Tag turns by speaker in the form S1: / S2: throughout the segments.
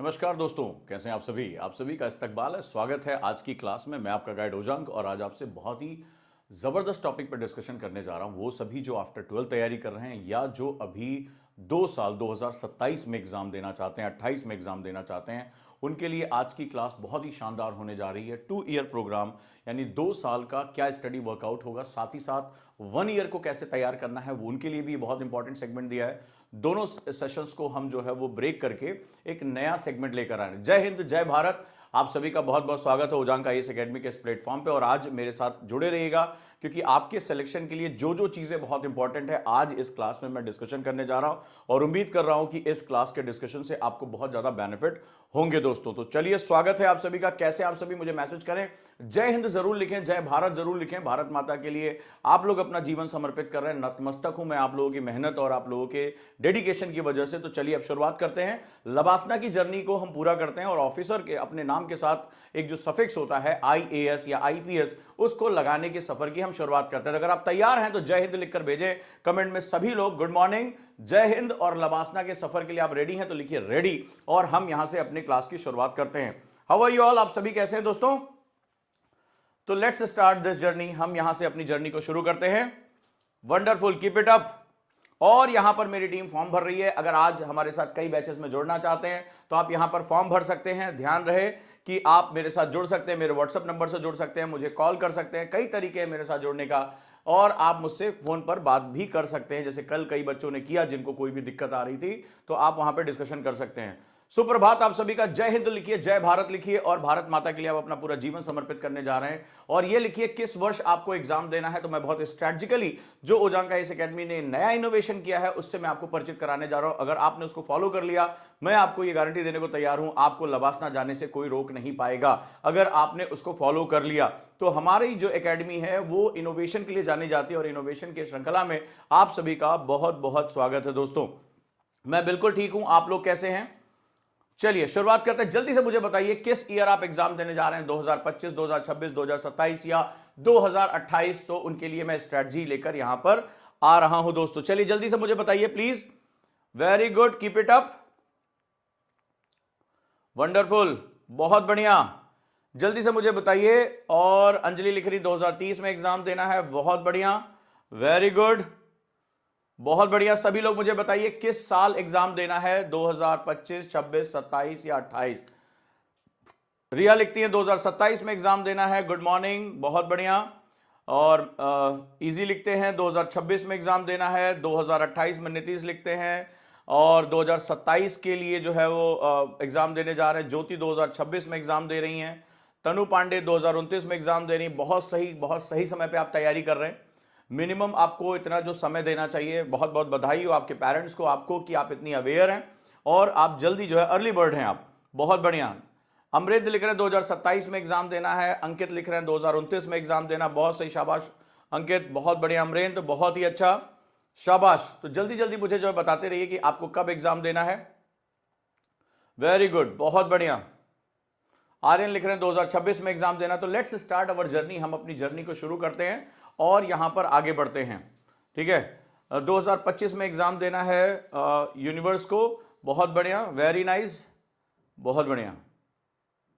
S1: नमस्कार दोस्तों, कैसे हैं आप सभी का इस्तकबाल है। स्वागत है आज की क्लास में। मैं आपका गाइड ओजांक और आज आपसे बहुत ही ज़बरदस्त टॉपिक पर डिस्कशन करने जा रहा हूं। वो सभी जो आफ्टर 12 तैयारी कर रहे हैं या जो अभी 2 साल 2027 में एग्जाम देना चाहते हैं, 28 में एग्जाम देना चाहते हैं, उनके लिए आज की क्लास बहुत ही शानदार होने जा रही है। 2 ईयर प्रोग्राम यानी 2 साल का क्या स्टडी वर्कआउट होगा, साथ ही साथ 1 ईयर को कैसे तैयार करना है, वो उनके लिए भी बहुत इंपॉर्टेंट सेगमेंट दिया है। दोनों सेशंस को हम जो है वो ब्रेक करके एक नया सेगमेंट लेकर आए। जय हिंद, जय भारत। आप सभी का बहुत बहुत स्वागत है ओजांक आईएएस एकेडमी के इस प्लेटफॉर्म पे। और आज मेरे साथ जुड़े रहिएगा क्योंकि आपके सिलेक्शन के लिए जो जो चीजें बहुत इंपॉर्टेंट है आज इस क्लास में मैं डिस्कशन करने जा रहा हूं और उम्मीद कर रहा हूं कि इस क्लास के डिस्कशन से आपको बहुत ज्यादा बेनिफिट होंगे दोस्तों। तो चलिए, स्वागत है आप सभी का। कैसे आप सभी मुझे मैसेज करें, जय हिंद जरूर लिखें, जय भारत जरूर लिखें। भारत माता के लिए आप लोग अपना जीवन समर्पित कर रहे हैं। नतमस्तक हूं मैं आप लोगों की मेहनत और आप लोगों के डेडिकेशन की वजह से। तो चलिए अब शुरुआत करते हैं। लबासना की जर्नी को हम पूरा करते हैं और ऑफिसर के अपने नाम के साथ एक जो सफिक्स होता है आईएएस या आईपीएस, उसको लगाने के सफर की हम शुरुआत करते हैं। अगर आप तैयार हैं तो जय हिंद लिखकर भेजें कमेंट में सभी लोग। गुड मॉर्निंग, जय हिंद। और लबासना के सफर के लिए आप रेडी हैं तो लिखिए रेडी और हम यहां से अपनी क्लास की शुरुआत करते हैं। How are you all? आप सभी कैसे हैं दोस्तों? तो लेट्स स्टार्ट दिस जर्नी। हम यहां से अपनी जर्नी को शुरू करते हैं। Wonderful, keep it up. और यहां पर मेरी टीम फॉर्म भर रही है। अगर आज हमारे साथ कई बैचेस में जुड़ना चाहते हैं तो आप यहां पर फॉर्म भर सकते हैं। ध्यान रहे कि आप मेरे साथ जुड़ सकते हैं, मेरे व्हाट्सएप नंबर से जुड़ सकते हैं, मुझे कॉल कर सकते हैं। कई तरीके हैं मेरे साथ जुड़ने का और आप मुझसे फोन पर बात भी कर सकते हैं, जैसे कल कई बच्चों ने किया जिनको कोई भी दिक्कत आ रही थी, तो आप वहां पर डिस्कशन कर सकते हैं। सुप्रभात आप सभी का। जय हिंद लिखिए, जय भारत लिखिए और भारत माता के लिए आप अपना पूरा जीवन समर्पित करने जा रहे हैं। और ये लिखिए किस वर्ष आपको एग्जाम देना है। तो मैं बहुत स्ट्रेटजिकली जो ओजांक आईएएस एकेडमी ने नया इनोवेशन किया है उससे मैं आपको परिचित कराने जा रहा हूं। अगर आपने उसको फॉलो कर लिया, मैं आपको ये गारंटी देने को तैयार हूं, आपको लबासना जाने से कोई रोक नहीं पाएगा अगर आपने उसको फॉलो कर लिया। तो हमारी जो एकेडमी है वो इनोवेशन के लिए जानी जाती है और इनोवेशन की श्रृंखला में आप सभी का बहुत बहुत स्वागत है दोस्तों। मैं बिल्कुल ठीक हूं, आप लोग कैसे हैं? चलिए शुरुआत करते हैं। जल्दी से मुझे बताइए किस ईयर आप एग्जाम देने जा रहे हैं, 2025, 2026, 2027 या 2028। तो उनके लिए मैं स्ट्रेटजी लेकर यहां पर आ रहा हूं दोस्तों। चलिए जल्दी से मुझे बताइए please. Very good, keep it up, wonderful, बहुत बढ़िया। जल्दी से मुझे बताइए। और अंजलि लिख रही 2030 में एग्जाम देना है, बहुत बढ़िया, वेरी गुड, बहुत बढ़िया। सभी लोग मुझे बताइए किस साल एग्जाम देना है, 2025, 26, 27 या 28। रिया लिखती है 2027 में एग्जाम देना है, गुड मॉर्निंग, बहुत बढ़िया। और इजी लिखते हैं 2026 में एग्जाम देना है। 2028 में नीतीश लिखते हैं और 2027 के लिए जो है वो एग्जाम देने जा रहे हैं। ज्योति 2026 में एग्जाम दे रही हैं। तनु पांडे 2029 में एग्जाम दे रही, बहुत सही समय पे आप तैयारी कर रहे हैं। मिनिमम आपको इतना जो समय देना चाहिए। बहुत बहुत बधाई हो आपके पेरेंट्स को, आपको, कि आप इतनी अवेयर हैं और आप जल्दी जो है अर्ली बर्ड हैं आप, बहुत बढ़िया। अमृत लिख रहे हैं 2027 में एग्जाम देना है। अंकित लिख रहे हैं 2029 में एग्जाम देना, बहुत सही, शाबाश अंकित, बहुत बढ़िया। अमरेंद्र बहुत ही अच्छा, शाबाश। तो जल्दी जल्दी मुझे जो है बताते रहिए कि आपको कब एग्जाम देना है। वेरी गुड, बहुत बढ़िया। आर्यन लिख रहे हैं 2026 में एग्जाम देना। तो लेट्स स्टार्ट अवर जर्नी। हम अपनी जर्नी को शुरू करते हैं और यहां पर आगे बढ़ते हैं, ठीक है। 2025 में एग्जाम देना है यूनिवर्स को, बहुत बढ़िया, वेरी नाइस, बहुत बढ़िया,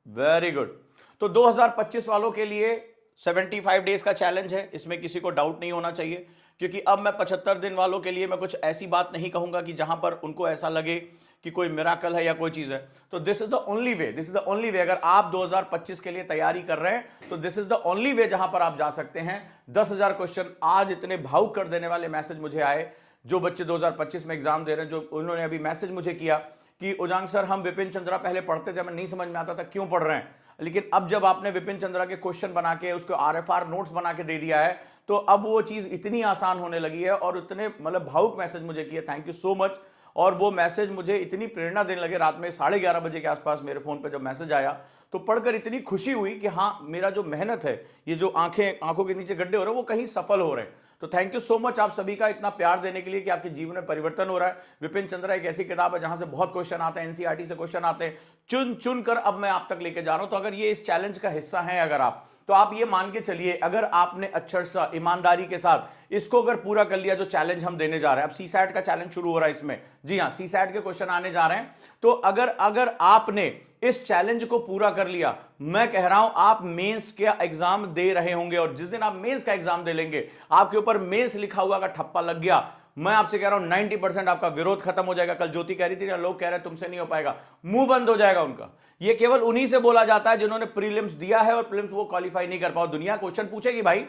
S1: वेरी गुड। तो 2025 वालों के लिए 75 डेज का चैलेंज है, इसमें किसी को डाउट नहीं होना चाहिए, क्योंकि अब मैं 75 दिन वालों के लिए मैं कुछ ऐसी बात नहीं कहूंगा कि जहां पर उनको ऐसा लगे कि कोई मिराकल है या कोई चीज है। तो this is the only way, this is the only way. अगर आप 2025 के लिए तैयारी कर रहे हैं तो this is the only way जहां पर आप जा सकते हैं। 10,000 क्वेश्चन। आज इतने भावुक कर देने वाले मैसेज मुझे आए, जो बच्चे 2025 में एग्जाम दे रहे हैं, जो उन्होंने अभी मैसेज मुझे किया कि ओजांक सर, हम विपिन चंद्रा पहले पढ़ते थे, हमें नहीं समझ में आता था क्यों पढ़ रहे हैं, लेकिन अब जब आपने विपिन चंद्रा के क्वेश्चन बना के उसको आरएफआर नोट्स बना के दे दिया है तो अब वो चीज इतनी आसान होने लगी है। और इतने मतलब भावुक मैसेज मुझे किए, थैंक यू सो मच। और वो मैसेज मुझे इतनी प्रेरणा देने लगे। रात में 11:30 बजे के आसपास मेरे फोन पे जब मैसेज आया तो पढ़कर इतनी खुशी हुई कि हाँ, मेरा जो मेहनत है, ये जो आंखों के नीचे गड्ढे हो रहे हैं वो कहीं सफल हो रहे हैं। तो थैंक यू सो मच आप सभी का इतना प्यार देने के लिए कि आपके जीवन में परिवर्तन हो रहा है। विपिन चंद्रा एक ऐसी किताब है जहां से बहुत क्वेश्चन आते हैं, एनसीईआरटी से क्वेश्चन आते हैं, चुन चुन कर अब मैं आप तक लेके जा रहा हूं। तो अगर ये इस चैलेंज का हिस्सा है, अगर आप तो आप ये मान के चलिए अगर आपने अच्छे से ईमानदारी के साथ इसको अगर पूरा कर लिया, जो चैलेंज हम देने जा रहे हैं, अब सीसैट का चैलेंज शुरू हो रहा है इसमें, जी हां, सीसैट के क्वेश्चन आने जा रहे हैं, तो अगर आपने इस चैलेंज को पूरा कर लिया, मैं कह रहा हूं आप मेंस का एग्जाम दे रहे होंगे, और जिस दिन आप मेंस का एग्जाम दे लेंगे, आपके ऊपर मेंस लिखा हुआ का ठप्पा लग गया, मैं आपसे कह रहा हूं 90% आपका विरोध खत्म हो जाएगा। कल ज्योति कह रही थी लोग कह रहे हैं तुमसे नहीं हो पाएगा, मुंह बंद हो जाएगा उनका। ये केवल उन्हीं से बोला जाता है जिन्होंने प्रीलिम्स दिया है और प्रीलिम्स वो क्वालिफाई नहीं कर पाओ। दुनिया क्वेश्चन पूछेगी भाई,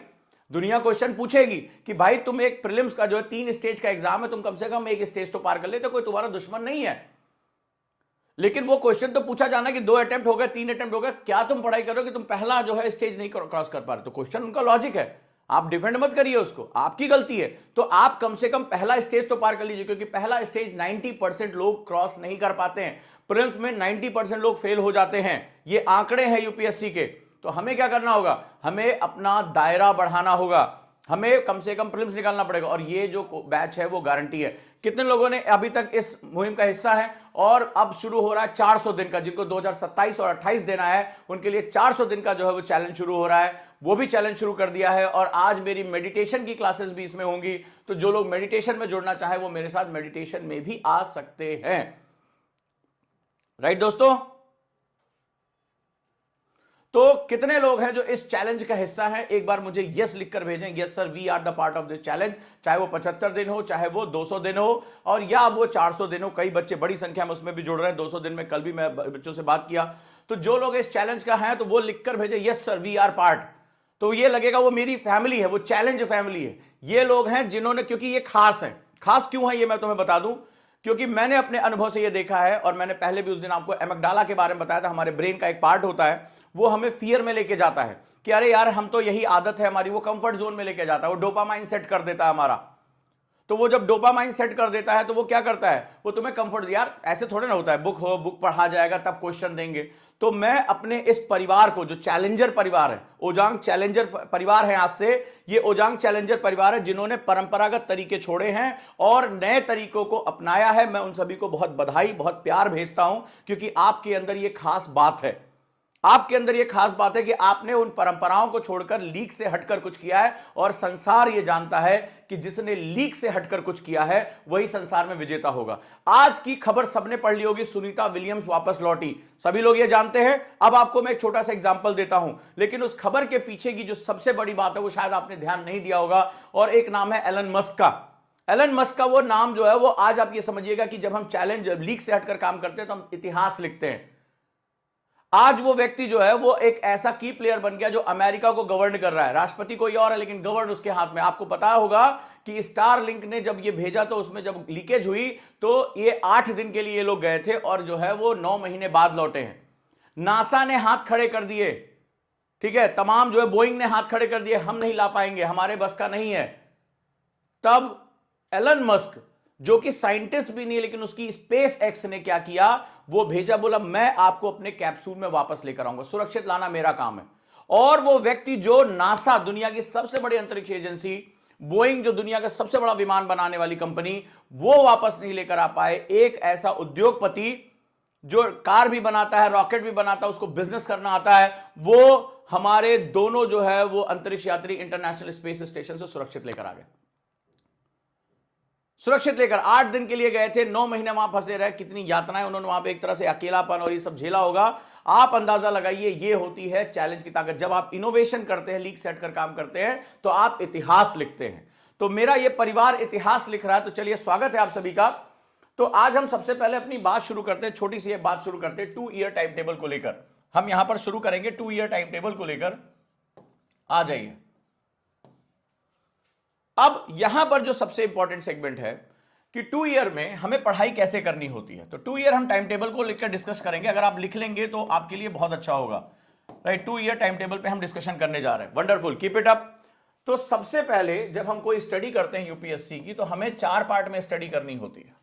S1: दुनिया क्वेश्चन पूछेगी कि भाई तुम एक प्रीलिम्स का जो है 3 स्टेज का एग्जाम है, तुम कम से कम एक स्टेज तो पार कर ले, तो कोई तुम्हारा दुश्मन नहीं है। लेकिन वो क्वेश्चन तो पूछा जाना कि 2 अटेम्प्ट हो गए, 3 अटेम्प्ट हो गए, क्या तुम पढ़ाई करो कि तुम पहला जो है स्टेज नहीं क्रॉस कर पा रहे? तो क्वेश्चन उनका लॉजिक है, आप डिफेंड मत करिए उसको, आपकी गलती है। तो आप कम से कम पहला स्टेज तो पार कर लीजिए, क्योंकि पहला स्टेज 90% लोग क्रॉस नहीं कर पाते हैं। प्रीलिम्स में 90% लोग फेल हो जाते हैं, ये आंकड़े हैं यूपीएससी के। तो हमें क्या करना होगा, हमें अपना दायरा बढ़ाना होगा, हमें कम से कम प्रीलिम्स निकालना पड़ेगा। और ये जो बैच है वो गारंटी है। कितने लोगों ने अभी तक इस मुहिम का हिस्सा है? और अब शुरू हो रहा है 400 दिन का, जिनको 2027 और 28 देना है उनके लिए 400 दिन का जो है वो चैलेंज शुरू हो रहा है। वो भी चैलेंज शुरू कर दिया है, और आज मेरी मेडिटेशन की क्लासेस भी इसमें होंगी। तो जो लोग मेडिटेशन में जुड़ना चाहे वो मेरे साथ मेडिटेशन में भी आ सकते हैं। राइट दोस्तों? तो कितने लोग हैं जो इस चैलेंज का हिस्सा हैं? एक बार मुझे यस लिखकर भेजें, yes sir we are the part of this challenge. चाहे वो 75 दिन हो, चाहे वो 200 दिन हो, और या वो 400 दिन हो। कई बच्चे बड़ी संख्या में उसमें भी जुड़ रहे हैं 200 दिन में। कल भी मैं बच्चों से बात किया। तो जो लोग इस चैलेंज का हैं तो वो लिखकर भेजें yes sir we are part. तो ये लगेगा वो मेरी फैमिली है, वो चैलेंज फैमिली है। ये लोग हैं जिन्होंने, क्योंकि ये खास है। खास क्यों है ये मैं तुम्हें बता दूं, क्योंकि मैंने अपने अनुभव से ये देखा है, और मैंने पहले भी उस दिन आपको एमिग्डाला के बारे में बताया था। हमारे ब्रेन का एक पार्ट होता है, वो हमें फियर में लेके जाता है कि अरे यार हम तो यही आदत है हमारी, वो कंफर्ट जोन में लेके जाता है, वो डोपामाइन सेट कर देता है हमारा। तो वो जब डोपामाइन सेट कर देता है तो वो क्या करता है, वो तुम्हें कंफर्ट, यार ऐसे थोड़े ना होता है, बुक हो, बुक पढ़ा जाएगा तब क्वेश्चन देंगे। तो मैं अपने इस परिवार को, जो चैलेंजर परिवार है, ओजांग चैलेंजर परिवार है, आज से ये ओजांग चैलेंजर परिवार है जिन्होंने परंपरागत तरीके छोड़े हैं और नए तरीकों को अपनाया है। मैं उन सभी को बहुत बधाई, बहुत प्यार भेजता हूं, क्योंकि आपके अंदर ये खास बात है। आपके अंदर यह खास बात है कि आपने उन परंपराओं को छोड़कर लीक से हटकर कुछ किया है, और संसार यह जानता है कि जिसने लीक से हटकर कुछ किया है वही संसार में विजेता होगा। आज की खबर सबने पढ़ ली होगी, सुनीता विलियम्स वापस लौटी, सभी लोग ये जानते हैं। अब आपको मैं एक छोटा सा एग्जांपल देता हूं, लेकिन उस खबर के पीछे की जो सबसे बड़ी बात है वो शायद आपने ध्यान नहीं दिया होगा, और एक नाम है एलन मस्क का। एलन मस्क का वो नाम जो है वो, आज आप ये समझिएगा कि जब हम चैलेंज लीक से हटकर काम करते हैं तो हम इतिहास लिखते हैं। आज वो व्यक्ति जो है वो एक ऐसा की प्लेयर बन गया जो अमेरिका को गवर्न कर रहा है। राष्ट्रपति कोई और है लेकिन गवर्न उसके हाथ में। आपको पता होगा कि स्टार लिंक ने जब ये भेजा तो उसमें जब लीकेज हुई तो ये 8 दिन के लिए ये लोग गए थे, और जो है वो 9 महीने बाद लौटे हैं। नासा ने हाथ खड़े कर दिए, ठीक है, तमाम जो है बोइंग ने हाथ खड़े कर दिए, हम नहीं ला पाएंगे, हमारे बस का नहीं है। तब एलन मस्क, जो कि साइंटिस्ट भी नहीं लेकिन उसकी स्पेस एक्स ने क्या किया, वो भेजा, बोला मैं आपको अपने कैप्सूल में वापस लेकर आऊंगा, सुरक्षित लाना मेरा काम है। और वो व्यक्ति जो नासा, दुनिया की सबसे बड़ी अंतरिक्ष एजेंसी, बोइंग जो दुनिया का सबसे बड़ा विमान बनाने वाली कंपनी, वो वापस नहीं लेकर आ पाए। एक ऐसा उद्योगपति जो कार भी बनाता है, रॉकेट भी बनाता है, उसको बिजनेस करना आता है, वो हमारे दोनों जो है वो अंतरिक्ष यात्री इंटरनेशनल स्पेस स्टेशन से सुरक्षित लेकर आ गए। सुरक्षित लेकर 8 दिन के लिए गए थे, 9 महीने वहां फंसे रहे। कितनी यातनाएं उन्होंने वहां पे एक तरह से अकेलापन और ये सब झेला होगा। आप अंदाजा लगाइए, ये होती है चैलेंज की ताकत। जब आप इनोवेशन करते हैं, लीक सेट कर काम करते हैं, तो आप इतिहास लिखते हैं। तो मेरा ये परिवार इतिहास लिख रहा है। तो चलिए, स्वागत है आप सभी का। तो आज हम सबसे पहले अपनी बात शुरू करते हैं, छोटी सी बात शुरू करते हैं 2 ईयर टाइम टेबल को लेकर। हम यहां पर शुरू करेंगे 2 ईयर टाइम टेबल को लेकर। आ जाइए। अब यहां पर जो सबसे इंपॉर्टेंट सेगमेंट है कि 2 ईयर में हमें पढ़ाई कैसे करनी होती है। तो 2 ईयर हम टाइम टेबल को लेकर डिस्कस करेंगे। अगर आप लिख लेंगे तो आपके लिए बहुत अच्छा होगा। राइट, 2 ईयर टाइम टेबल पे हम डिस्कशन करने जा रहे हैं। Wonderful, keep it up. तो सबसे पहले जब हम कोई स्टडी करते हैं यूपीएससी की, तो हमें 4 पार्ट में स्टडी करनी होती है।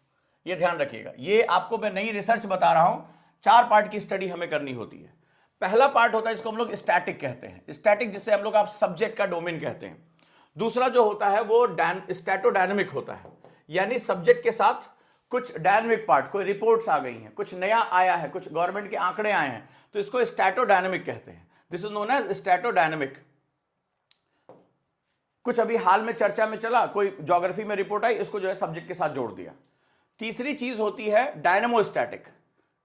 S1: ये ध्यान रखिएगा, ये आपको मैं नई रिसर्च बता रहा हूं। 4 पार्ट की स्टडी हमें करनी होती है। पहला पार्ट होता है, इसको हम लोग स्टैटिक कहते हैं। स्टैटिक जिसे हम लोग आप सब्जेक्ट का डोमेन कहते हैं। दूसरा जो होता है वो स्टैटोडायनेमिक होता है, यानी सब्जेक्ट के साथ कुछ डायनेमिक पार्ट, कोई रिपोर्ट्स आ गई हैं, कुछ नया आया है, कुछ गवर्नमेंट के आंकड़े आए हैं, तो इसको स्टैटोडायनेमिक कहते हैं। This is known as statodynamic. कुछ अभी हाल में चर्चा में चला, कोई ज्योग्राफी में रिपोर्ट आई, इसको जो है सब्जेक्ट के साथ जोड़ दिया। तीसरी चीज होती है डायनेमोस्टैटिक,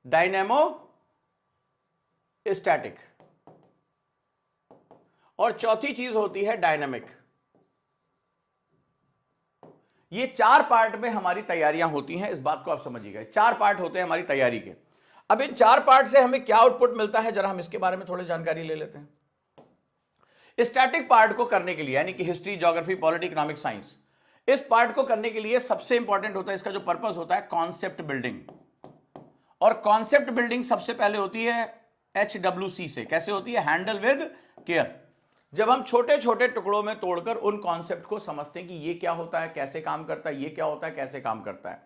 S1: डायनेमोस्टैटिक, और चौथी चीज होती है डायनेमिक। ये चार पार्ट में हमारी तैयारियां होती हैं, इस बात को आप समझिएगा। चार पार्ट होते हैं हमारी तैयारी के। अब इन चार पार्ट से हमें क्या आउटपुट मिलता है, जरा हम इसके बारे में थोड़ी जानकारी ले लेते हैं। स्टैटिक पार्ट को करने के लिए, यानी कि history, geography, polity, economic, science, इस पार्ट को करने के लिए सबसे इंपॉर्टेंट होता है, इसका जो पर्पस होता है, कॉन्सेप्ट बिल्डिंग। और कॉन्सेप्ट बिल्डिंग सबसे पहले होती है HWC से। कैसे होती है? Handle with care. जब हम छोटे छोटे टुकड़ों में तोड़कर उन कॉन्सेप्ट को समझते हैं कि ये क्या होता है, कैसे काम करता है, ये क्या होता है, कैसे काम करता है।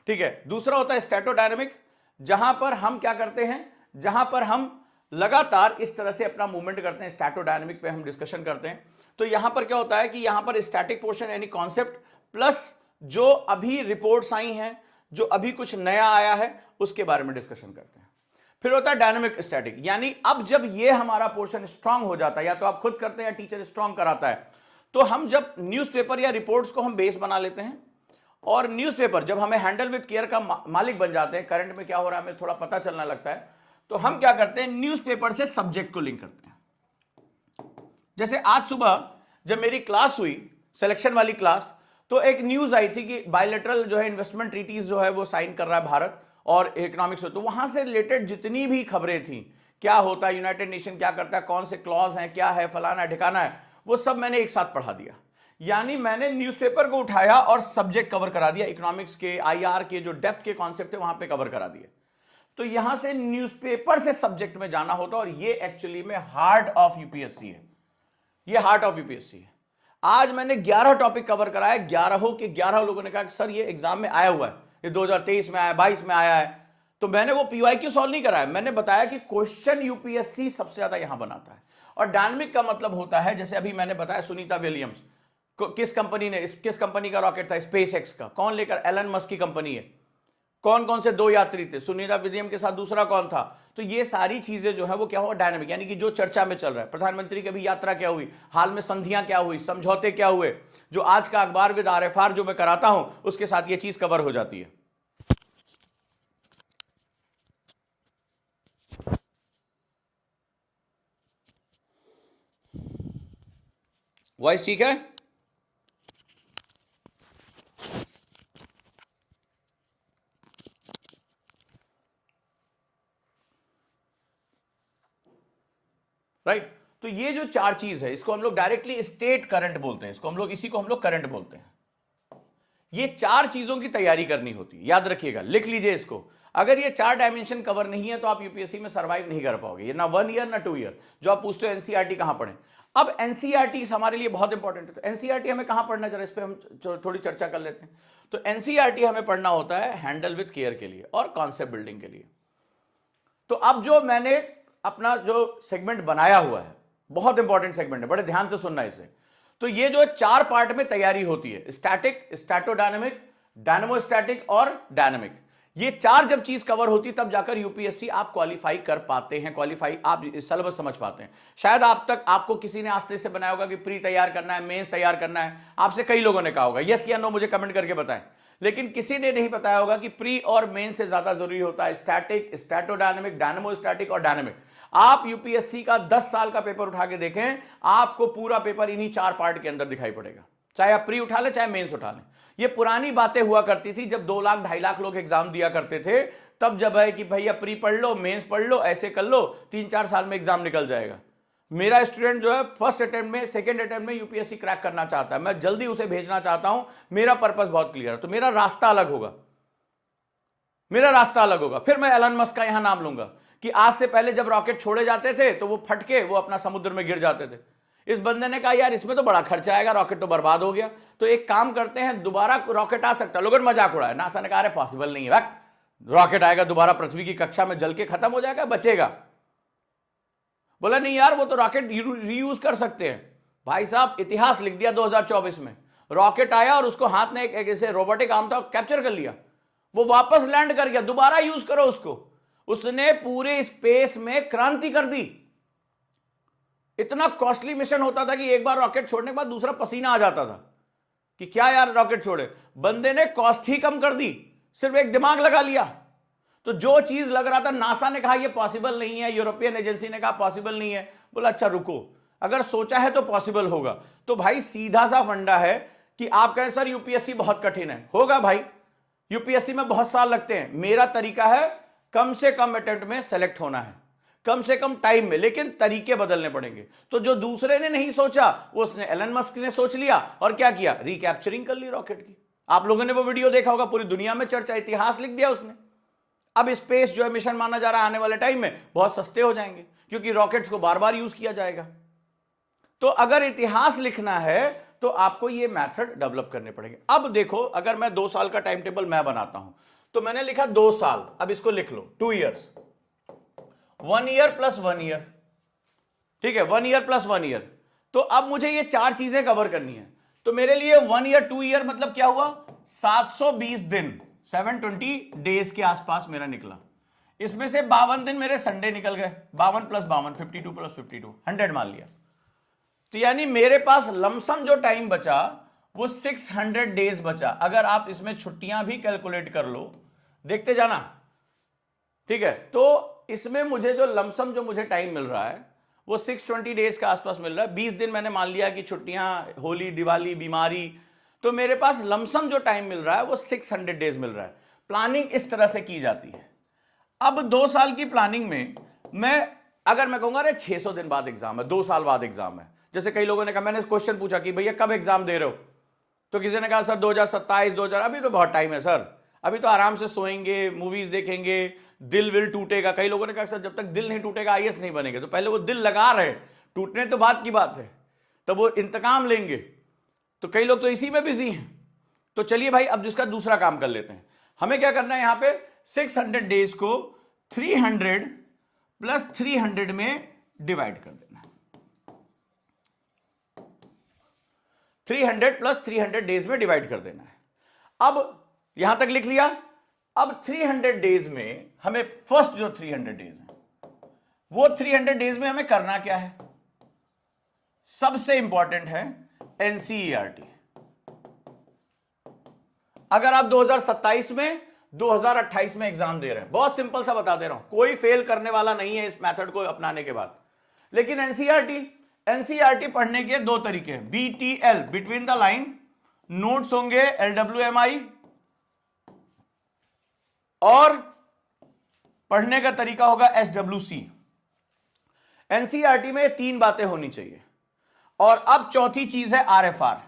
S1: ठीक है। दूसरा होता है स्टैटोडायनेमिक, जहां पर हम क्या करते हैं, जहां पर हम लगातार इस तरह से अपना मूवमेंट करते हैं। स्टैटोडायनेमिक पे हम डिस्कशन करते हैं। तो यहां पर क्या होता है कि यहां पर स्टैटिक पोर्शन यानी कॉन्सेप्ट प्लस जो अभी रिपोर्ट्स आई हैं, जो अभी कुछ नया आया है, उसके बारे में डिस्कशन करते हैं। फिर होता है डायनेमिक स्टैटिक, यानी अब जब ये हमारा पोर्शन स्ट्रांग हो जाता है, या तो आप खुद करते हैं या टीचर स्ट्रांग कराता है, तो हम जब न्यूज़पेपर या रिपोर्ट्स को हम बेस बना लेते हैं, और न्यूज़पेपर जब हमें हैंडल विद केयर का मालिक बन जाते हैं, करंट में क्या हो रहा है हमें थोड़ा पता चलने लगता है, तो हम क्या करते हैं, न्यूज़पेपर से सब्जेक्ट को लिंक करते हैं। जैसे आज सुबह जब मेरी क्लास हुई, सिलेक्शन वाली क्लास, तो एक न्यूज आई थी कि बायलैटरल जो है इन्वेस्टमेंट ट्रीटीज जो है वो साइन कर रहा है भारत और इकोनॉमिक्स, तो वहां से रिलेटेड जितनी भी खबरें थी, क्या होता है, यूनाइटेड नेशन क्या करता है, कौन से क्लॉज हैं, क्या है, फलाना ठिकाना है, वो सब मैंने एक साथ पढ़ा दिया। यानी मैंने न्यूज़पेपर को उठाया और सब्जेक्ट कवर करा दिया, इकोनॉमिक्स के, IR के जो डेप्थ के कॉन्सेप्ट है वहां पे कवर करा दिए। तो यहां से न्यूज़पेपर से सब्जेक्ट में जाना होता है, और ये एक्चुअली में हार्ट ऑफ यूपीएससी है। ये हार्ट ऑफ यूपीएससी है। आज मैंने 11 टॉपिक कवर कराया, 11 के 11 लोगों ने कहा कि सर ये एग्जाम में आया हुआ है, ये 2023 में आया, 22 में आया है। तो मैंने वो PYQ सॉल्व नहीं कराया, मैंने बताया कि क्वेश्चन यूपीएससी सबसे ज्यादा यहां बनाता है। और डायनेमिक का मतलब होता है, जैसे अभी मैंने बताया सुनीता विलियम्स, किस कंपनी ने, किस कंपनी का रॉकेट था, स्पेसएक्स का, कौन लेकर, एलन मस्क की कंपनी है, कौन कौन से 2 यात्री थे, सुनीता विलियम के साथ दूसरा कौन था। तो ये सारी चीजें जो है वो क्या हुआ, डायनेमिक, यानी कि जो चर्चा में चल रहा है, प्रधानमंत्री की भी यात्रा क्या हुई, हाल में संधियां क्या हुई, समझौते क्या हुए, जो आज का अखबार विद RFR जो मैं कराता हूं उसके साथ ये चीज कवर हो जाती है। वॉइस ठीक है? राइट। तो ये जो चार चीज है, इसको हम लोग डायरेक्टली स्टेट करंट बोलते हैं, इसी को हम लोग करंट बोलते हैं। ये चार चीजों की तैयारी करनी होती है, याद रखिएगा, लिख लीजिए इसको। अगर ये चार डायमेंशन कवर नहीं है तो आप यूपीएससी में सर्वाइव नहीं कर पाओगे। ये ना 1 ईयर ना 2 ईयर। जो आप पूछते हो एनसीईआरटी कहां पढ़ें, अब एनसीईआरटी हमारे लिए बहुत इंपॉर्टेंट है। तो एनसीईआरटी हमें कहां पढ़ना, जरा इस पे हम थोड़ी चर्चा कर लेते हैं। तो एनसीईआरटी हमें पढ़ना होता है हैंडल विद केयर के लिए और कॉन्सेप्ट बिल्डिंग के लिए। तो अब जो मैंने अपना जो सेगमेंट बनाया हुआ है, बहुत इंपॉर्टेंट सेगमेंट है, बड़े ध्यान से सुनना इसे। तो ये जो चार पार्ट में तैयारी होती है, स्टैटिक, स्टैटोडायनेमिक, डायनेमोस्टैटिक और डायनेमिक, ये चार जब चीज कवर होती तब जाकर यूपीएससी आप क्वालिफाई कर पाते हैं, क्वालिफाई आप सिलेबस समझ पाते हैं। शायद आप तक आपको किसी ने आस्ते से बनाया होगा कि प्री तैयार करना है, मेंस तैयार करना है, आपसे कई लोगों ने कहा होगा, यस या नो मुझे कमेंट करके बताएं। लेकिन किसी ने नहीं बताया होगा कि प्री और मेन से ज्यादा जरूरी होता है स्टैटिक, स्टैटोडायनेमिक, डायनेमोस्टैटिक और डायनेमिक। आप यूपीएससी का 10 साल का पेपर उठा के देखें, आपको पूरा पेपर इन्हीं चार पार्ट के अंदर दिखाई पड़ेगा, चाहे आप प्री उठा लें चाहे मेंस उठा लें। ये पुरानी बातें हुआ करती थी जब 2 लाख 2.5 लाख लोग एग्जाम दिया करते थे, तब जब है कि भैया प्री पढ़ लो, मेंस पढ़ लो, ऐसे कर लो, 3-4 साल में एग्जाम निकल जाएगा। मेरा स्टूडेंट जो है फर्स्ट अटेम्प्ट में, सेकंड अटेम्प्ट में यूपीएससी क्रैक करना चाहता है, मैं जल्दी उसे भेजना चाहता हूं, मेरा पर्पस बहुत क्लियर है। तो मेरा रास्ता अलग होगा, मेरा रास्ता अलग होगा। फिर मैं एलन मस्क का यहां नाम लूंगा कि आज से पहले जब रॉकेट छोड़े जाते थे तो वो फटके वो अपना समुद्र में गिर जाते थे। इस बंदे ने कहा यार इसमें तो बड़ा खर्चा आएगा, रॉकेट तो बर्बाद हो गया, तो एक काम करते हैं, दोबारा रॉकेट आ सकता है। लोगों ने मजाक उड़ाया, नासा ने कहा पॉसिबल नहीं है, रॉकेट आएगा दोबारा पृथ्वी की कक्षा में जल के खत्म हो जाएगा, बचेगा। बोला नहीं यार वो तो रॉकेट रीयूज कर सकते हैं। भाई साहब इतिहास लिख दिया 2024 में, रॉकेट आया और उसको हाथ में एक ऐसे रोबोटिक आर्म था, कैप्चर कर लिया, वो वापस लैंड कर गया, दोबारा यूज करो उसको। उसने पूरे स्पेस में क्रांति कर दी। इतना कॉस्टली मिशन होता था कि एक बार रॉकेट छोड़ने के बाद दूसरा पसीना आ जाता था कि क्या यार रॉकेट छोड़े। बंदे ने कॉस्ट ही कम कर दी, सिर्फ एक दिमाग लगा लिया। तो जो चीज लग रहा था, नासा ने कहा ये पॉसिबल नहीं है, यूरोपियन एजेंसी ने कहा पॉसिबल नहीं है, बोला अच्छा रुको, अगर सोचा है तो पॉसिबल होगा। तो भाई सीधा सा फंडा है कि आप कहें सर यूपीएससी बहुत कठिन है, होगा भाई, यूपीएससी में बहुत साल लगते हैं। मेरा तरीका है कम से कम अटेम्प्ट में सेलेक्ट होना है, कम से कम टाइम में, लेकिन तरीके बदलने पड़ेंगे। तो जो दूसरे ने नहीं सोचा वो उसने एलन मस्क ने सोच लिया और क्या किया, रिकैप्चरिंग कर ली रॉकेट की। आप लोगों ने वो वीडियो देखा होगा, पूरी दुनिया में चर्चा, इतिहास लिख दिया उसने। अब स्पेस जो है मिशन माना जा रहा है आने वाले टाइम में बहुत सस्ते हो जाएंगे क्योंकि रॉकेट्स को बार बार यूज किया जाएगा। तो अगर इतिहास लिखना है तो आपको ये मेथड डेवलप करने पड़ेंगे। अब देखो, अगर मैं 2 साल का टाइम टेबल मैं बनाता हूं तो मैंने लिखा 2 साल, अब इसको लिख लो 2 ईयर्स, 1 ईयर प्लस 1 ईयर, ठीक है, 1 ईयर प्लस 1 ईयर। तो अब मुझे ये 4 चीजें कवर करनी है। तो मेरे लिए 1 ईयर 2 ईयर मतलब क्या हुआ, 720 दिन, 720 डेज के आसपास मेरा निकला। इसमें से 52 दिन मेरे संडे निकल गए, 52 प्लस 52, 52 प्लस 52, 100 मान लिया। तो यानी मेरे पास लमसम जो टाइम बचा वो 600 डेज बचा। अगर आप इसमें छुट्टियां भी कैलकुलेट कर लो, देखते जाना, ठीक है। तो इसमें मुझे जो लमसम जो मुझे टाइम मिल रहा है वो 620 डेज के आसपास मिल रहा है। 20 दिन मैंने मान लिया कि छुट्टियां, होली, दिवाली, बीमारी, तो मेरे पास लमसम जो टाइम मिल रहा है वो 600 डेज मिल रहा है। प्लानिंग इस तरह से की जाती है। अब 2 साल की प्लानिंग में अगर मैं कहूंगा अरे 600 दिन बाद एग्जाम है, 2 साल बाद एग्जाम है, जैसे कई लोगों ने कहा, मैंने क्वेश्चन पूछा कि भैया कब एग्जाम दे रहे हो, तो किसी ने कहा सर 2027, 2000, अभी तो बहुत टाइम है सर, अभी तो आराम से सोएंगे, मूवीज देखेंगे, दिल विल टूटेगा। कई लोगों ने कहा सर जब तक दिल नहीं टूटेगा आईएएस नहीं बनेंगे। तो पहले वो दिल लगा रहे, टूटने तो बात की बात है, तब वो इंतकाम लेंगे। तो कई लोग तो इसी में बिजी हैं। तो चलिए भाई अब जिसका दूसरा काम कर लेते हैं। हमें क्या करना है, यहां पे 600 डेज को 300 प्लस 300 में डिवाइड कर देना है। 300 प्लस 300 डेज में डिवाइड कर देना है। अब यहां तक लिख लिया। अब 300 डेज में हमें फर्स्ट जो 300 डेज है वो 300 डेज में हमें करना क्या है, सबसे इंपॉर्टेंट है एनसीईआरटी। अगर आप 2027 में 2028 में एग्जाम दे रहे हैं, बहुत सिंपल सा बता दे रहा हूं, कोई फेल करने वाला नहीं है इस मेथड को अपनाने के बाद। लेकिन एनसीईआरटी पढ़ने के 2 तरीके हैं, BTL, between the line, notes होंगे एलडब्ल्यूएमआई, और पढ़ने का तरीका होगा एसडब्ल्यूसी। एनसीईआरटी में 3 बातें होनी चाहिए। और अब चौथी चीज है आरएफआर,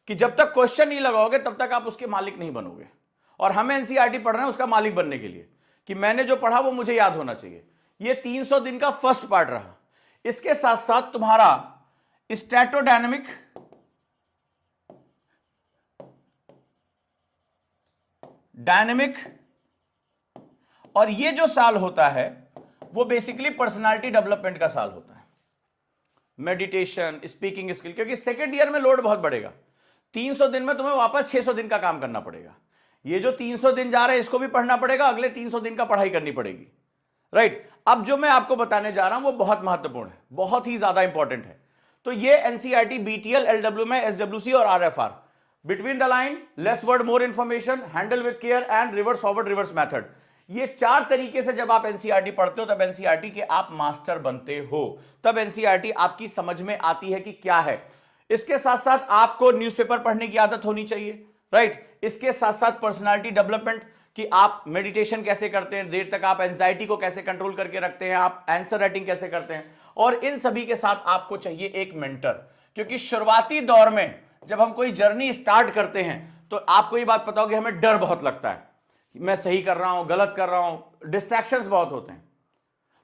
S1: कि जब तक क्वेश्चन नहीं लगाओगे तब तक आप उसके मालिक नहीं बनोगे। और हमें एनसीईआरटी पढ़ना है उसका मालिक बनने के लिए, कि मैंने जो पढ़ा वो मुझे याद होना चाहिए। ये 300 दिन का फर्स्ट पार्ट रहा। इसके साथ साथ तुम्हारा स्टैटोडायनेमिक, डायनेमिक, और ये जो साल होता है वो बेसिकली पर्सनालिटी डेवलपमेंट का साल होता है, मेडिटेशन, स्पीकिंग स्किल, क्योंकि सेकेंड ईयर में लोड बहुत बढ़ेगा। 300 दिन में तुम्हें वापस 600 दिन का काम करना पड़ेगा। ये जो 300 दिन जा रहे हैं इसको भी पढ़ना पड़ेगा, अगले 300 दिन का पढ़ाई करनी पड़ेगी, राइट। अब जो मैं आपको बताने जा रहा हूं वो बहुत महत्वपूर्ण है, बहुत ही ज्यादा इंपॉर्टेंट है। तो ये एनसीईआरटी, बीटीएल, एलडब्ल्यू में एसडब्ल्यूसी और RFR, between the line, less word more information, handle with care and reverse forward reverse method. ये 4 तरीके से जब आप एनसीईआरटी पढ़ते हो तब एनसीईआरटी के आप मास्टर बनते हो, तब एनसीईआरटी आपकी समझ में आती है कि क्या है। इसके साथ साथ आपको न्यूज़पेपर पढ़ने की आदत होनी चाहिए, राइट। इसके साथ साथ पर्सनालिटी डेवलपमेंट, कि आप मेडिटेशन कैसे करते हैं, देर तक आप एंजाइटी को कैसे कंट्रोल करके रखते हैं, आप आंसर राइटिंग कैसे करते हैं। और इन सभी के साथ आपको चाहिए एक मेंटर, क्योंकि शुरुआती दौर में जब हम कोई जर्नी स्टार्ट करते हैं तो आपको ये बात पता होगी हमें डर बहुत लगता है, मैं सही कर रहा हूं, गलत कर रहा हूं, डिस्ट्रैक्शंस बहुत होते हैं।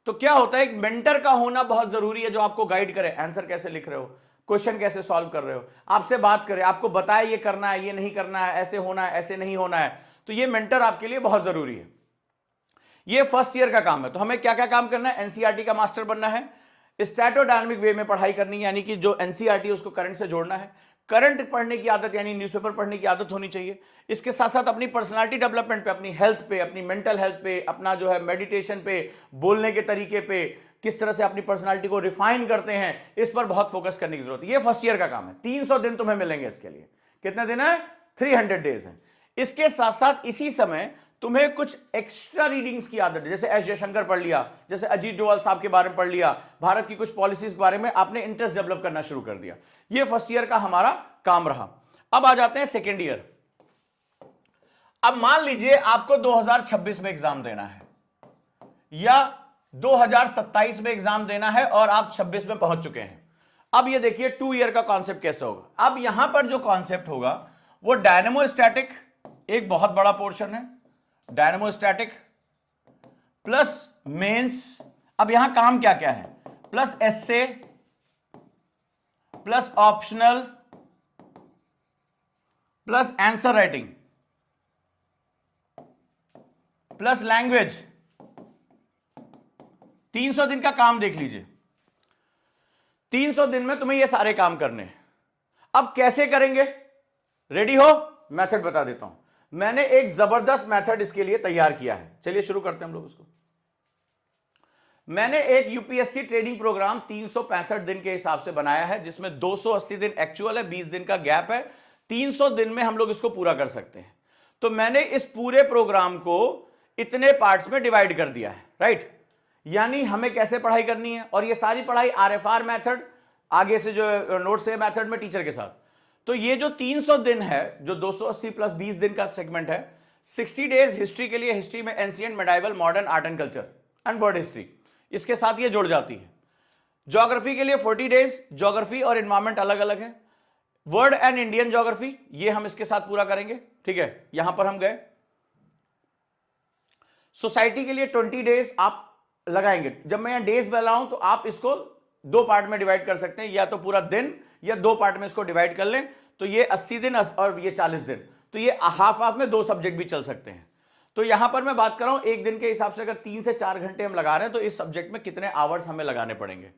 S1: तो क्या होता है, एक मेंटर का होना बहुत जरूरी है जो आपको गाइड करे, आंसर कैसे लिख रहे हो, क्वेश्चन कैसे सॉल्व कर रहे हो, आपसे बात करे, आपको बताए ये करना है, ये नहीं करना है, ऐसे होना है, ऐसे नहीं होना है। तो ये मेंटर आपके लिए बहुत जरूरी है। ये फर्स्ट ईयर का काम है। तो हमें क्या क्या काम करना है, एनसीईआरटी का मास्टर बनना है, स्टैटोडायनामिक वे में पढ़ाई करनी है, यानी कि जो एनसीईआरटी है उसको करंट से जोड़ना है, करंट पढ़ने की आदत यानी न्यूज़पेपर पढ़ने की आदत होनी चाहिए। इसके साथ साथ अपनी पर्सनालिटी डेवलपमेंट पे, अपनी हेल्थ पे, अपनी मेंटल हेल्थ पे, अपना जो है मेडिटेशन पे, बोलने के तरीके पे, किस तरह से अपनी पर्सनालिटी को रिफाइन करते हैं, इस पर बहुत फोकस करने की जरूरत है। ये फर्स्ट ईयर का काम है। 300 दिन तुम्हें मिलेंगे इसके लिए। कितने दिन है? 300 डेज है। इसके साथ साथ इसी समय तुम्हें कुछ एक्स्ट्रा रीडिंग्स की आदत है, जैसे एस जयशंकर पढ़ लिया, जैसे अजीत डोवाल साहब के बारे में पढ़ लिया, भारत की कुछ पॉलिसीज के बारे में आपने इंटरेस्ट डेवलप करना शुरू कर दिया। ये फर्स्ट ईयर का हमारा काम रहा। अब आ जाते हैं सेकेंड ईयर। अब मान लीजिए आपको 2026 में एग्जाम देना है या 2027 में एग्जाम देना है और आप 26 में पहुंच चुके हैं। अब ये देखिए 2 ईयर का कॉन्सेप्ट कैसे होगा। अब यहां पर जो कॉन्सेप्ट होगा वो डायनेमोस्टैटिक, एक बहुत बड़ा पोर्शन है, डायनेमोस्टैटिक प्लस मेंस। अब यहां काम क्या क्या है? Plus essay plus optional plus answer writing plus language. 300 दिन का काम देख लीजिए। 300 दिन में तुम्हें ये सारे काम करने हैं। अब कैसे करेंगे? रेडी हो? मेथड बता देता हूं। मैंने एक जबरदस्त मेथड इसके लिए तैयार किया है। चलिए शुरू करते हैं हम लोग उसको। मैंने एक यूपीएससी ट्रेनिंग प्रोग्राम 365 दिन के हिसाब से बनाया है, जिसमें 280 दिन एक्चुअल है, 20 दिन का गैप है। 300 दिन में हम लोग इसको पूरा कर सकते हैं। तो मैंने इस पूरे प्रोग्राम को इतने पार्ट्स में डिवाइड कर दिया है, राइट? यानी हमें कैसे पढ़ाई करनी है, और ये सारी पढ़ाई आरएफआर मेथड, आगे से जो नोट्स है मेथड में टीचर के साथ। तो ये जो 300 दिन है, जो 280 प्लस 20 दिन का सेगमेंट है, 60 डेज हिस्ट्री के लिए, हिस्ट्री में ancient, medieval, modern, art and culture and world history, इसके साथ ये जुड़ जाती है। ज्योग्राफी के लिए 40 डेज, ज्योग्राफी और एनवायरमेंट अलग अलग है। वर्ल्ड एंड इंडियन ज्योग्राफी, ये हम इसके साथ पूरा करेंगे, ठीक है? यहां पर हम गए। सोसाइटी के लिए 20 डेज आप लगाएंगे। जब मैं यहां डेज बनाऊं तो आप इसको 2 पार्ट में डिवाइड कर सकते हैं, या तो पूरा दिन या 2 पार्ट में इसको डिवाइड कर लें। तो ये 80 दिन और ये 40 दिन, तो ये हाफ हाफ में 2 सब्जेक्ट भी चल सकते हैं। तो यहां पर मैं बात कर रहा हूं एक दिन के हिसाब से, अगर 3 से 4 घंटे हम लगा रहे हैं तो इस सब्जेक्ट में कितने आवर्स हमें लगाने पड़ेंगे।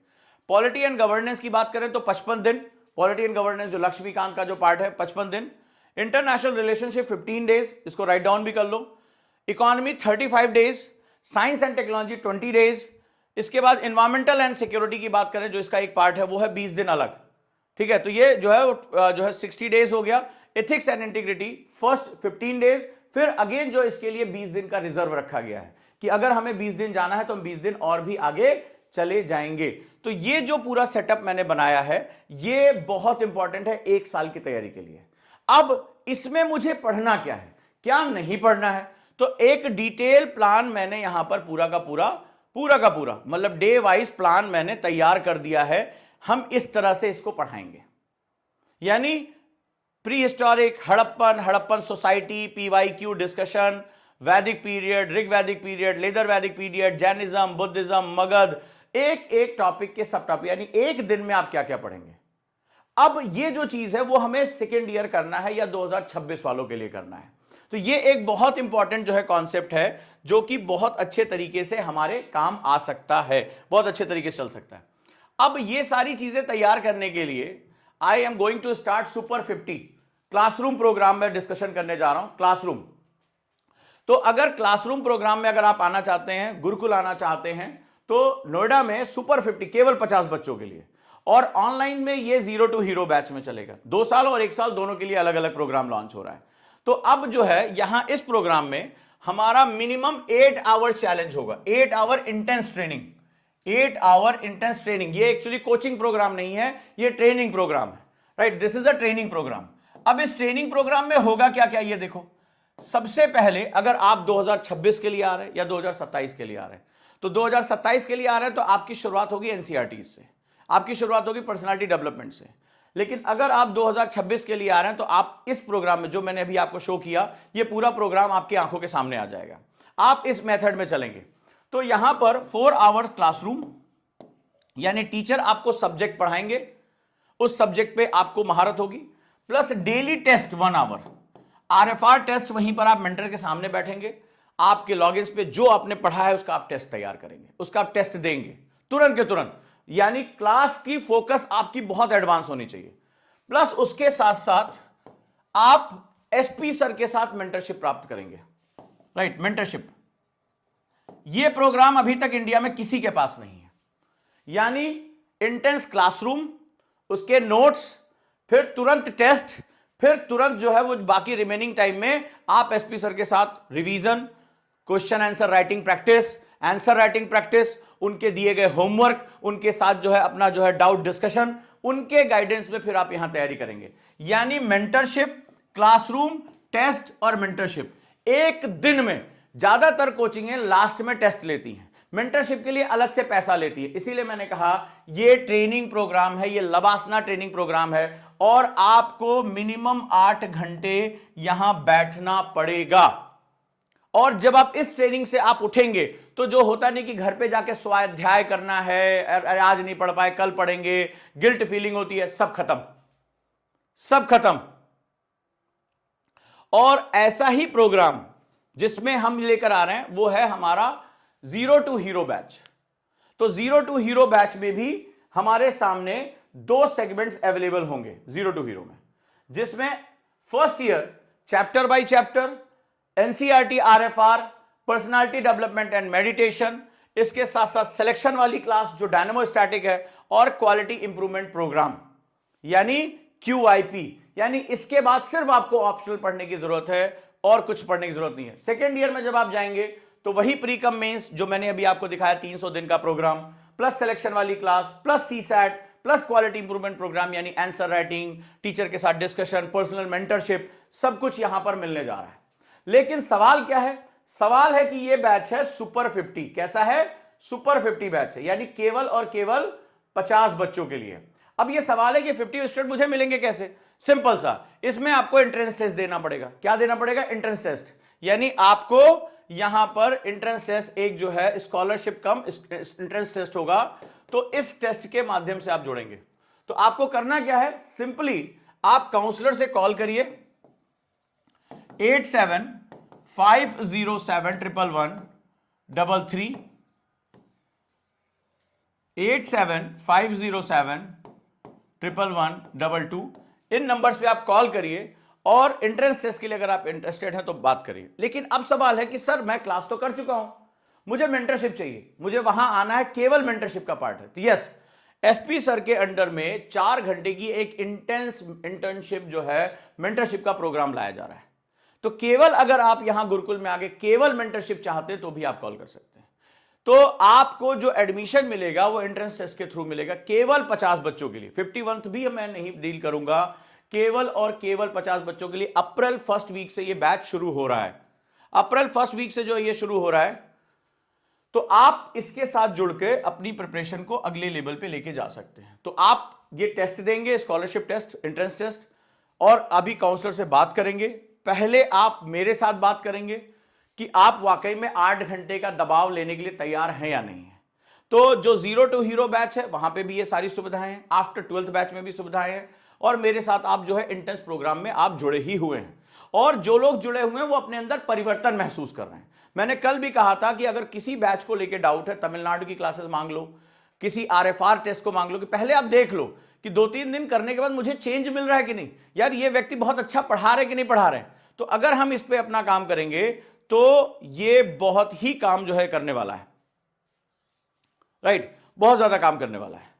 S1: पॉलिटी एंड गवर्नेंस की बात करें तो 55 दिन, पॉलिटी एंड गवर्नेंस जो लक्ष्मीकांत का जो पार्ट है 55 दिन। इंटरनेशनल रिलेशनशिप 15 डेज, इसको राइट डाउन भी कर लो। Economy 35 days, science and technology 20 days. इसके बाद एनवायरमेंटल एंड सिक्योरिटी की बात करें, जो इसका एक पार्ट है, वो है 20 दिन अलग, ठीक है? तो ये जो है 60 डेज हो गया। Ethics and integrity first 15 days, फिर अगेन जो इसके लिए 20 दिन का रिजर्व रखा गया है कि अगर हमें 20 दिन जाना है तो हम 20 दिन और भी आगे चले जाएंगे। तो ये जो पूरा सेटअप मैंने बनाया है, ये बहुत इंपॉर्टेंट है 1 साल की तैयारी के लिए। अब इसमें मुझे पढ़ना क्या है, क्या नहीं पढ़ना है, तो एक डिटेल प्लान मैंने यहां पर पूरा का पूरा मतलब डे वाइज प्लान मैंने तैयार कर दिया है। हम इस तरह से इसको पढ़ाएंगे, यानी pre historic, Harappan society, PYQ discussion, वैदिक पीरियड, ऋग वैदिक पीरियड, लेदर वैदिक पीरियड, जैनिज्म, बुद्धिज्म, मगध, एक एक टॉपिक के सब टॉपिक, यानी एक दिन में आप क्या क्या पढ़ेंगे। अब ये जो चीज है वो हमें सेकेंड ईयर करना है या 2026 वालों के लिए करना है। तो ये एक बहुत इंपॉर्टेंट जो है कॉन्सेप्ट है, जो कि बहुत अच्छे तरीके से हमारे काम आ सकता है, बहुत अच्छे तरीके से चल सकता है। अब ये सारी चीजें तैयार करने के लिए I am going to start super 50 classroom programme में डिस्कशन करने जा रहा हूं। क्लासरूम, तो अगर क्लासरूम प्रोग्राम में अगर आप आना चाहते हैं, गुरुकुल आना चाहते हैं, तो नोएडा में सुपर 50 केवल 50 बच्चों के लिए, और ऑनलाइन में ये 0 to हीरो बैच में चलेगा। 2 साल और 1 साल दोनों के लिए अलग अलग प्रोग्राम लॉन्च हो रहा है। तो अब जो है यहां इस प्रोग्राम में हमारा मिनिमम 8 आवर चैलेंज होगा, 8 hour intense training, 8 hour intense training. ये एक्चुअली कोचिंग प्रोग्राम नहीं है, ये ट्रेनिंग प्रोग्राम है, right? This is a training programme. अब इस ट्रेनिंग प्रोग्राम में होगा क्या क्या, ये देखो। सबसे पहले अगर आप 2026 के लिए आ रहे हैं या 2027 के लिए आ रहे हैं, तो 2027 के लिए आ रहे हैं तो आपकी शुरुआत होगी एनसीईआरटी से, आपकी शुरुआत होगी पर्सनालिटी डेवलपमेंट से। लेकिन अगर आप 2026 के लिए आ रहे हैं तो आप इस प्रोग्राम में, जो मैंने अभी आपको शो किया, ये पूरा प्रोग्राम आपकी आंखों के सामने आ जाएगा। आप इस मेथड में चलेंगे तो यहां पर 4 आवर्स क्लासरूम, यानी टीचर आपको सब्जेक्ट पढ़ाएंगे, उस सब्जेक्ट पे आपको महारत होगी, plus daily test 1 hour, RFR test. वहीं पर आप मेंटर के सामने बैठेंगे, आपके लॉगिन्स पे जो आपने पढ़ा है उसका आप टेस्ट तैयार करेंगे, उसका आप टेस्ट देंगे तुरंत के तुरंत। यानी क्लास की फोकस आपकी बहुत एडवांस होनी चाहिए। प्लस उसके साथ साथ आप एसपी सर के साथ मेंटरशिप प्राप्त करेंगे, राइट? मेंटरशिप, ये प्रोग्राम अभी तक इंडिया में किसी के पास नहीं है। यानी इंटेंस क्लासरूम, उसके नोट्स, फिर तुरंत टेस्ट, फिर तुरंत जो है वो बाकी रिमेनिंग टाइम में आप एसपी सर के साथ revision, question answer writing practice, answer writing practice, उनके दिए गए होमवर्क, उनके साथ जो है अपना जो है डाउट डिस्कशन, उनके गाइडेंस में फिर आप यहां तैयारी करेंगे। यानी मेंटरशिप, क्लासरूम, टेस्ट और मेंटरशिप एक दिन में। ज्यादातर कोचिंगें लास्ट में टेस्ट लेती हैं, मेंटरशिप के लिए अलग से पैसा लेती है। इसीलिए मैंने कहा ये ट्रेनिंग प्रोग्राम है, ये लबासना ट्रेनिंग प्रोग्राम है और आपको मिनिमम 8 घंटे यहां बैठना पड़ेगा। और जब आप इस ट्रेनिंग से आप उठेंगे तो जो होता नहीं कि घर पे जाके स्वाध्याय करना है, आज नहीं पढ़ पाए कल पढ़ेंगे, गिल्ट फीलिंग होती है, सब खत्म, सब खत्म। और ऐसा ही प्रोग्राम जिसमें हम लेकर आ रहे हैं वो है हमारा जीरो टू हीरो बैच। तो जीरो टू हीरो बैच में भी हमारे सामने 2 सेगमेंट्स अवेलेबल होंगे जीरो टू हीरो में, जिसमें first year chapter by chapter, NCERT, RFR, personality development and meditation, इसके साथ साथ सिलेक्शन वाली क्लास जो डायनेमो स्टैटिक है, और क्वालिटी इंप्रूवमेंट प्रोग्राम यानी क्यूआईपी। यानी इसके बाद सिर्फ आपको ऑप्शनल पढ़ने की जरूरत है और कुछ पढ़ने की जरूरत नहीं है। सेकेंड ईयर में जब आप जाएंगे तो वही प्री कम मेंस जो मैंने अभी आपको दिखाया 300 दिन का प्रोग्राम, प्लस सिलेक्शन वाली class, plus CSAT, plus quality improvement programme यानी आंसर राइटिंग, टीचर के साथ डिस्कशन, पर्सनल मेंटरशिप, सब कुछ यहां पर मिलने जा रहा है। लेकिन सवाल क्या है? सवाल है कि यह बैच है सुपर 50। कैसा है? सुपर 50 बैच है, यानी केवल और केवल 50 बच्चों के लिए। अब यह सवाल है कि 50 स्टूडेंट मुझे मिलेंगे कैसे? सिंपल सा, इसमें आपको एंट्रेंस टेस्ट देना पड़ेगा। क्या देना पड़ेगा? Entrance test. यानी आपको यहां पर एंट्रेंस टेस्ट, एक जो है स्कॉलरशिप कम एंट्रेंस टेस्ट होगा, तो इस टेस्ट के माध्यम से आप जुड़ेंगे। तो आपको करना क्या है? सिंपली आप काउंसलर से कॉल करिए 8750711133, 8750711122। इन नंबर्स पे आप कॉल करिए और एंट्रेंस टेस्ट के लिए अगर आप इंटरेस्टेड हैं तो बात करिए। लेकिन अब सवाल है कि सर मैं क्लास तो कर चुका हूं, मुझे मेंटरशिप चाहिए, मुझे वहां आना है, केवल मेंटरशिप का पार्ट है। तो यस, एसपी सर के अंडर में 4 घंटे की एक इंटेंस इंटर्नशिप जो है मेंटरशिप का प्रोग्राम लाया जा रहा है। तो केवल अगर आप यहां गुरुकुल में आगे केवल मेंटरशिप चाहते हैं तो भी आप कॉल कर सकते हैं। तो आपको जो एडमिशन मिलेगा वो एंट्रेंस टेस्ट के थ्रू मिलेगा, केवल 50 बच्चों के लिए। 51th भी मैं नहीं डील करूंगा, केवल और केवल 50 बच्चों के लिए। अप्रैल फर्स्ट वीक से ये बैच शुरू हो रहा है। अप्रैल फर्स्ट वीक से जो ये शुरू हो रहा है, तो आप इसके साथ जुड़ के अपनी प्रिपरेशन को अगले लेवल पे लेके जा सकते हैं। तो आप ये टेस्ट देंगे, स्कॉलरशिप टेस्ट, एंट्रेंस टेस्ट, और अभी काउंसलर से बात करेंगे। पहले आप मेरे साथ बात करेंगे कि आप वाकई में 8 घंटे का दबाव लेने के लिए तैयार हैं या नहीं है। तो जो जीरो टू हीरो बैच है वहां पे भी ये सारी सुविधाएं हैं, आफ्टर 12th बैच में भी सुविधाएं हैं, और मेरे साथ आप जो है इंटेंस प्रोग्राम में आप जुड़े ही हुए हैं। और जो लोग जुड़े हुए हैं वो अपने अंदर परिवर्तन महसूस कर रहे हैं। मैंने कल भी कहा था कि अगर किसी बैच को लेकर डाउट है, तमिलनाडु की क्लासेस मांग लो, किसी आरएफआर टेस्ट को मांग लो, कि पहले आप देख लो कि 2-3 दिन करने के बाद मुझे चेंज मिल रहा है कि नहीं, यार ये व्यक्ति बहुत अच्छा पढ़ा रहे कि नहीं पढ़ा रहे। तो अगर हम इस पे अपना काम करेंगे तो ये बहुत ही काम जो है करने वाला है, राइट, बहुत ज्यादा काम करने वाला है।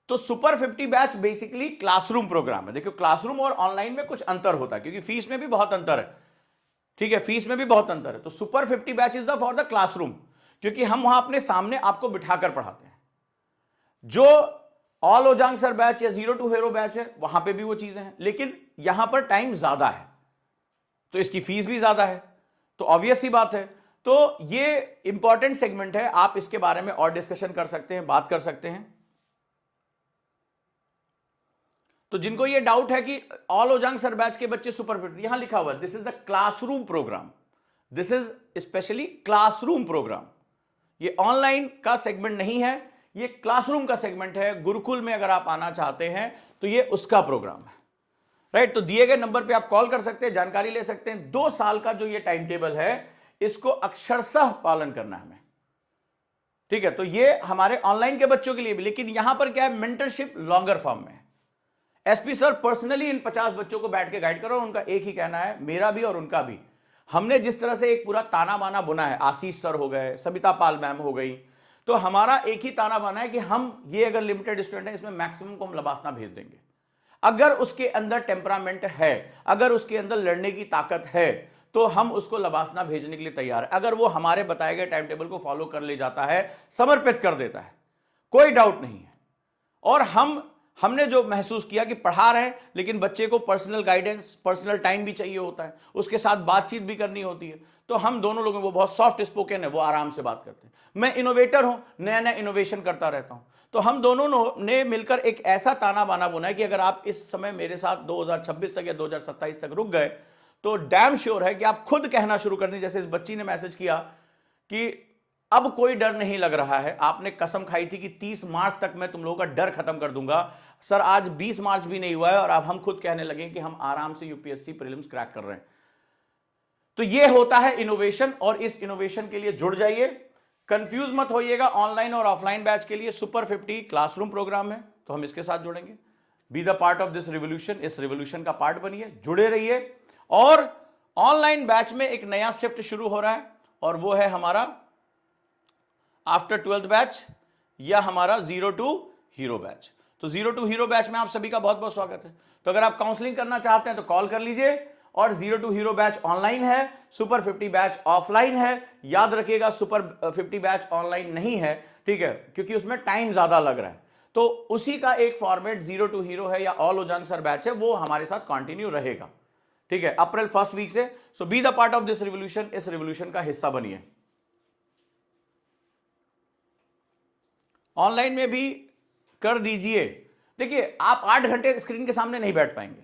S1: तो super 50 batch basically classroom programme है। देखो, क्लासरूम और ऑनलाइन में कुछ अंतर होता है, क्योंकि फीस में भी बहुत अंतर है, ठीक है, फीस में भी बहुत अंतर है। तो super 50 batch is the for the classroom, क्योंकि हम वहां अपने सामने आपको बिठाकर पढ़ाते हैं। जो ऑल ओजांग सर बैच या जीरो टू हीरो बैच है वहां पे भी वो चीजें हैं, लेकिन यहां पर टाइम ज्यादा है तो इसकी फीस भी ज्यादा है, तो ऑब्वियस सी बात है। तो ये इंपॉर्टेंट सेगमेंट है, आप इसके बारे में और डिस्कशन कर सकते हैं, बात कर सकते हैं। तो जिनको ये डाउट है कि ऑल ओजांग सर बैच के बच्चे सुपर 50, यहां लिखा हुआ this is the classroom programme, this is specially classroom programme. ये ऑनलाइन का सेगमेंट नहीं है, ये क्लासरूम का सेगमेंट है। गुरुकुल में अगर आप आना चाहते हैं तो ये उसका प्रोग्राम है, राइट। तो दिए गए नंबर पे आप कॉल कर सकते हैं, जानकारी ले सकते हैं। 2 साल का जो ये टाइम टेबल है इसको अक्षरशः पालन करना है हमें, ठीक है। तो ये हमारे ऑनलाइन के बच्चों के लिए भी, लेकिन यहां पर क्या है, मेंटरशिप लॉन्गर फॉर्म में। एसपी सर पर्सनली इन 50 बच्चों को बैठ के गाइड करो, उनका एक ही कहना है, मेरा भी और उनका भी। हमने जिस तरह से एक पूरा ताना बाना बुना है, आशीष सर हो गए, सबिता पाल मैम हो गई, तो हमारा एक ही ताना बाना है कि हम ये अगर लिमिटेड स्टूडेंट है इसमें मैक्सिमम को हम लबासना भेज देंगे। अगर उसके अंदर टेम्परामेंट है, अगर उसके अंदर लड़ने की ताकत है, तो हम उसको लबासना भेजने के लिए तैयार है। अगर वो हमारे बताए गए टाइम टेबल को फॉलो कर ले जाता है, समर्पित कर देता है, कोई डाउट नहीं है। और हमने जो महसूस किया कि पढ़ा रहे हैं लेकिन बच्चे को पर्सनल गाइडेंस, पर्सनल टाइम भी चाहिए होता है, उसके साथ बातचीत भी करनी होती है, तो हम दोनों लोगों, वो बहुत सॉफ्ट स्पोकन है, वो आराम से बात करते हैं। मैं इनोवेटर हूं, नया नया इनोवेशन करता रहता हूं। तो हम दोनों ने मिलकर एक ऐसा ताना बाना बुना है कि अगर आप इस समय मेरे साथ 2026 तक या 2027 तक रुक गए तो डैम श्योर है कि आप खुद कहना शुरू कर दें। जैसे इस बच्ची ने मैसेज किया कि अब कोई डर नहीं लग रहा है, आपने कसम खाई थी कि 30 मार्च तक मैं तुम लोगों का डर खत्म कर दूंगा। सर आज 20 मार्च भी नहीं हुआ है और अब हम खुद कहने लगे कि हम आराम से यूपीएससी प्रीलिम्स क्रैक कर रहे हैं। तो यह होता है इनोवेशन, और इस इनोवेशन के लिए जुड़ जाइए। कंफ्यूज मत होइएगा, ऑनलाइन और ऑफलाइन बैच के लिए सुपर 50 क्लासरूम प्रोग्राम है, तो हम इसके साथ जुड़ेंगे। B the part of this revolution, इस रिवोल्यूशन का पार्ट बनिए, जुड़े रहिए। और ऑनलाइन बैच में एक नया शिफ्ट शुरू हो रहा है और वो है हमारा आफ्टर 12th बैच या हमारा 0 to हीरो बैच। तो 0 to हीरो बैच में आप सभी का बहुत बहुत स्वागत है। तो अगर आप काउंसलिंग करना चाहते हैं तो कॉल कर लीजिए। और 0 to हीरो बैच ऑनलाइन है, सुपर 50 बैच ऑफलाइन है। याद रखिएगा सुपर 50 बैच ऑनलाइन नहीं है, ठीक है, क्योंकि उसमें टाइम ज्यादा लग रहा है। तो उसी का एक फॉर्मेट 0 to हीरो है या ऑल ओजांग सर बैच है, वो हमारे साथ कंटिन्यू रहेगा, ठीक है, अप्रैल फर्स्ट वीक से। So be the part of this revolution, इस रिवोल्यूशन का हिस्सा बनिए। ऑनलाइन में भी कर दीजिए। देखिए आप 8 घंटे स्क्रीन के सामने नहीं बैठ पाएंगे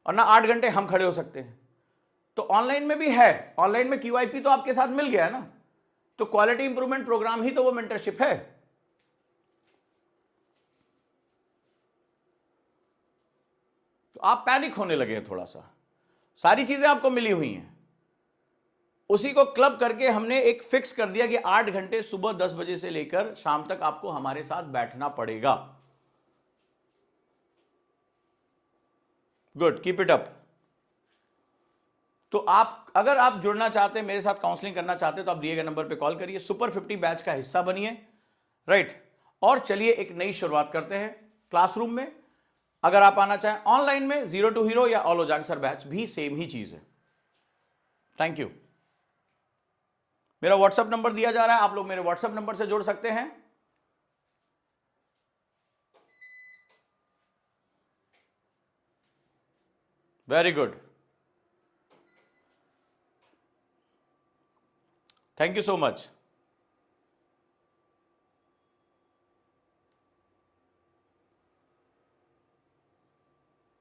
S1: और ना 8 घंटे हम खड़े हो सकते हैं, तो ऑनलाइन में भी है। ऑनलाइन में क्यूआईपी तो आपके साथ मिल गया है ना, तो क्वालिटी इंप्रूवमेंट प्रोग्राम ही तो वो मेंटरशिप है। तो आप पैनिक होने लगे हैं थोड़ा सा, सारी चीजें आपको मिली हुई हैं, उसी को क्लब करके हमने एक फिक्स कर दिया कि 8 घंटे सुबह 10 बजे से लेकर शाम तक आपको हमारे साथ बैठना पड़ेगा। Good, keep it up. तो आप अगर आप जुड़ना चाहते हैं, मेरे साथ काउंसलिंग करना चाहते हैं, तो आप दिए गए नंबर पे कॉल करिए, सुपर 50 बैच का हिस्सा बनिए, राइट। और चलिए एक नई शुरुआत करते हैं क्लासरूम में। अगर आप आना चाहें ऑनलाइन में 0 to हीरो या ऑल ओजांग सर बैच भी सेम ही चीज है। Thank you. मेरा व्हाट्सएप नंबर दिया जा रहा है, आप लोग मेरे व्हाट्सएप नंबर से जुड़ सकते हैं। Very good, thank you so much.